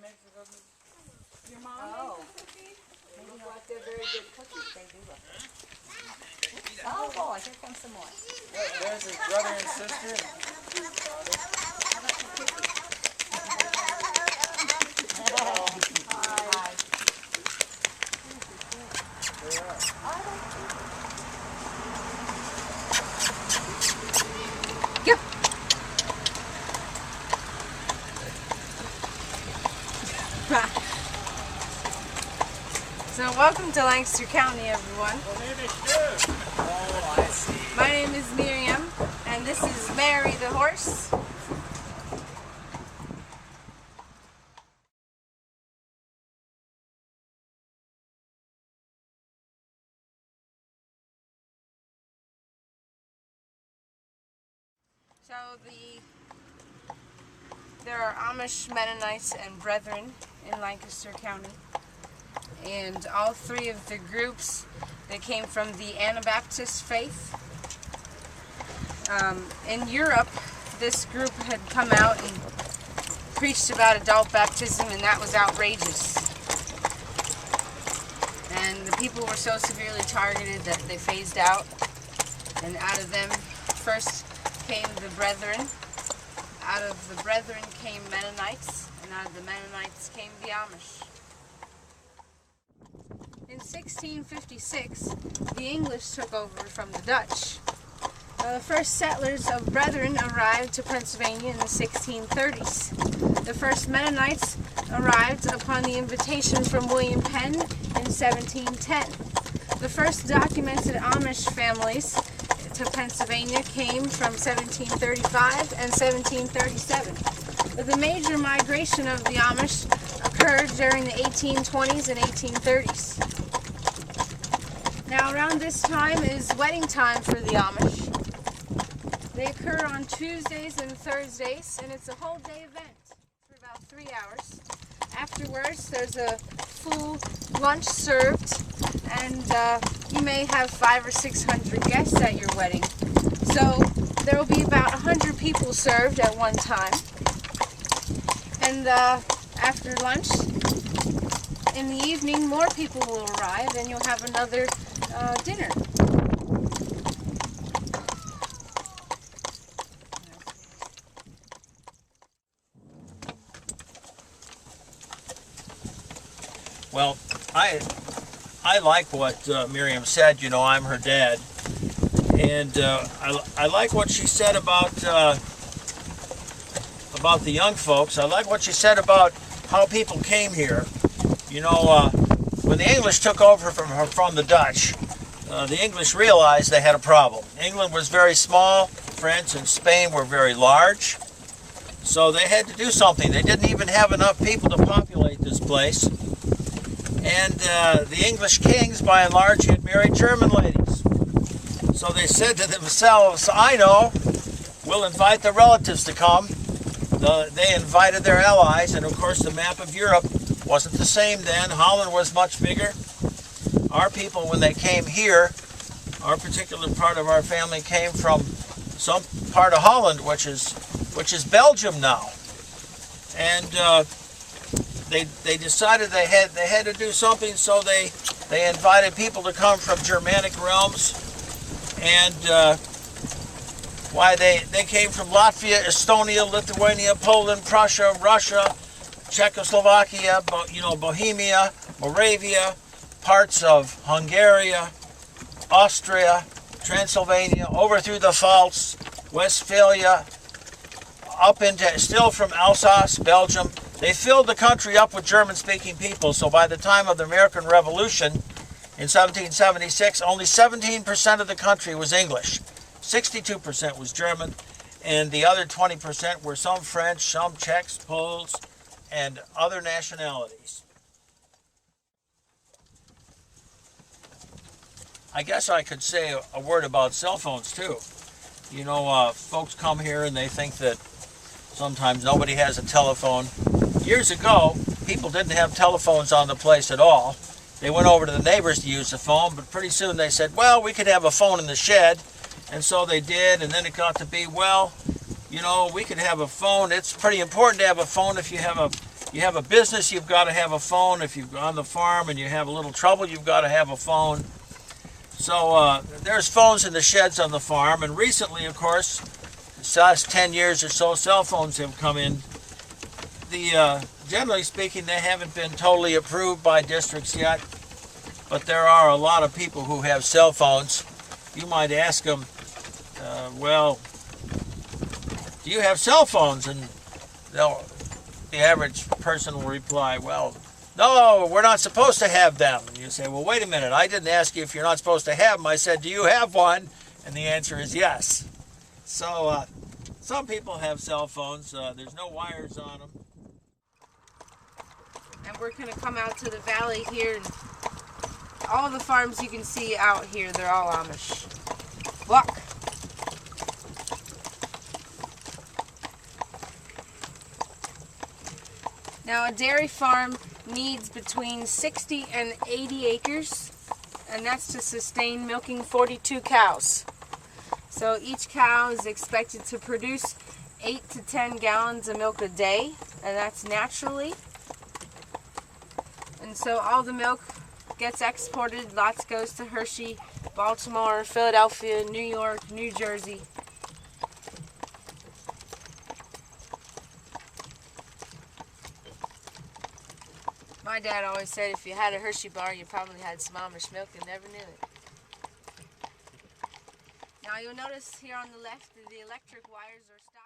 makes the cookies? Your mom makes the cookies? They look like they're very good cookies. They do look. Oh boy, here comes some more. There's his brother and sister. Hi. Yep. So welcome to Lancaster County, everyone. Oh, I see. My name is Miriam, and this is Mary the horse. So there are Amish, Mennonites, and Brethren in Lancaster County. And all three of the groups that came from the Anabaptist faith. In Europe, this group had come out and preached about adult baptism, and that was outrageous. And the people were so severely targeted that they phased out. And out of them first came the Brethren. Out of the Brethren came Mennonites, and out of the Mennonites came the Amish. In 1656, the English took over from the Dutch. The first settlers of Brethren arrived to Pennsylvania in the 1630s. The first Mennonites arrived upon the invitation from William Penn in 1710. The first documented Amish families to Pennsylvania came from 1735 and 1737. The major migration of the Amish occurred during the 1820s and 1830s. Now around this time is wedding time for the Amish. They occur on Tuesdays and Thursdays, and it's a whole day event for about 3 hours. Afterwards, there's a full lunch served, and you may have 500 or 600 guests at your wedding. So there will be about 100 people served at one time. And after lunch, in the evening, more people will arrive, and you'll have another dinner. Well, I like what Miriam said. You know, I'm her dad, and I like what she said about the young folks. I like what she said about how people came here. You know, when the English took over from the Dutch, the English realized they had a problem. England was very small. France and Spain were very large. So they had to do something. They didn't even have enough people to populate this place. And the English kings, by and large, had married German ladies. So they said to themselves, I know, we'll invite the relatives to come. They invited their allies, and of course the map of Europe wasn't the same then. Holland was much bigger. Our people, when they came here, our particular part of our family came from some part of Holland, which is Belgium now. And they decided they had to do something, so they invited people to come from Germanic realms, and they came from Latvia, Estonia, Lithuania, Poland, Prussia, Russia, Czechoslovakia, Bohemia, Moravia, parts of Hungary, Austria, Transylvania, over through the Pfalz, Westphalia, up into, still from Alsace, Belgium. They filled the country up with German-speaking people, so by the time of the American Revolution in 1776, only 17% of the country was English. 62% was German, and the other 20% were some French, some Czechs, Poles, and other nationalities. I guess I could say a word about cell phones too. You know, folks come here and they think that sometimes nobody has a telephone. Years ago, people didn't have telephones on the place at all. They went over to the neighbors to use the phone, but pretty soon they said, well, we could have a phone in the shed. And so they did, and then it got to be, well, you know, we could have a phone. It's pretty important to have a phone if you have You have a business, you've got to have a phone. If you're on the farm and you have a little trouble, you've got to have a phone. So there's phones in the sheds on the farm, and recently, of course, the last 10 years or so, cell phones have come in. Generally speaking, they haven't been totally approved by districts yet, but there are a lot of people who have cell phones. You might ask them, well, do you have cell phones? And the average person will reply, well, no, we're not supposed to have them. And you say, well, wait a minute, I didn't ask you if you're not supposed to have them. I said, do you have one? And the answer is yes. So some people have cell phones. There's no wires on them. And we're going to come out to the valley here. And all the farms you can see out here, they're all Amish. Walk. Now a dairy farm needs between 60 and 80 acres, and that's to sustain milking 42 cows. So each cow is expected to produce 8 to 10 gallons of milk a day, and that's naturally. And so all the milk gets exported. Lots goes to Hershey, Baltimore, Philadelphia, New York, New Jersey. My dad always said if you had a Hershey bar, you probably had some Amish milk and never knew it. Now you'll notice here on the left, the electric wires are stopped.